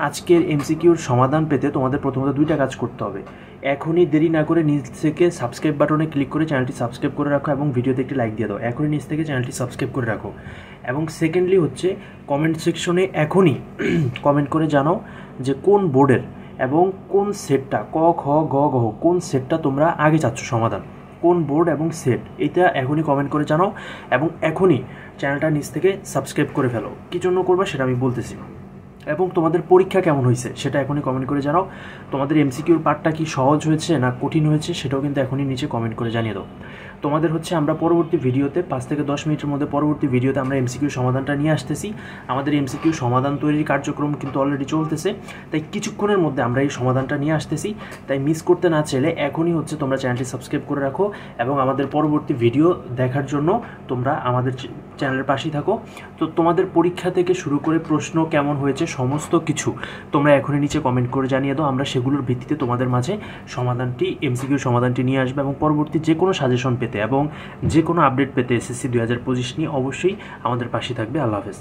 আজকের এমসিকিউর সমাধান পেতে তোমাদের প্রথমত দুইটা কাজ করতে হবে। এখনই দেরি না করে নিচ থেকে সাবস্ক্রাইব বাটনে ক্লিক করে চ্যানেলটি সাবস্ক্রাইব করে রাখো এবং ভিডিওতে একটি লাইক দিয়ে দাও। এখনই নিচ থেকে চ্যানেলটি সাবস্ক্রাইব করে রাখো এবং সেকেন্ডলি হচ্ছে কমেন্ট সেকশনে এখনই কমেন্ট করে জানাও যে কোন বোর্ডের এবং কোন সেটটা ক খ গ ঘ কোন সেটটা তোমরা আগে চাচ্ছ সমাধান, কোন বোর্ড এবং সেট, এটা এখনই কমেন্ট করে জানাও এবং এখনই চ্যানেলটা নিচ থেকে সাবস্ক্রাইব করে ফেলো। কী জন্য করবা সেটা আমি বলতেছি। এবং তোমাদের পরীক্ষা কেমন হয়েছে সেটা এখনই কমেন্ট করে জানাও। তোমাদের এমসিকিউর পার্টটা কি সহজ হয়েছে না কঠিন হয়েছে সেটাও কিন্তু এখনই নিচে কমেন্ট করে জানিয়ে দাও। তোমাদের হচ্ছে আমরা পরবর্তী ভিডিওতে 5 থেকে 10 মিনিটের মধ্যে পরবর্তী ভিডিওতে আমরা এমসিকিউ সমাধানটা নিয়ে আসতেছি। আমাদের এমসিকিউ সমাধান তৈরির কার্যক্রম কিন্তু অলরেডি চলতেছে, তাই কিছুক্ষণের মধ্যে আমরা এই সমাধানটা নিয়ে আসতেছি। তাই মিস করতে না চাইলে এখনই হচ্ছে তোমরা চ্যানেলটি সাবস্ক্রাইব করে রাখো এবং আমাদের পরবর্তী ভিডিও দেখার জন্য তোমরা আমাদের চ্যানেলের পাশেই থাকো। তো তোমাদের পরীক্ষা থেকে শুরু করে প্রশ্ন কেমন হয়েছে সমস্ত কিছু তোমরা এখনই নিচে কমেন্ট করে জানিয়ে দাও। আমরা সেগুলোর ভিত্তিতে তোমাদের মাঝে সমাধানটি এমসিকিউ সমাধানটি নিয়ে আসবে এবং পরবর্তী যে কোনো সাজেশন পেতে এবং যে কোনো আপডেট পেতে এসএসসি 2025 নিয়ে অবশ্যই আমাদের পাশে থাকবে। আল্লাহ হাফেজ।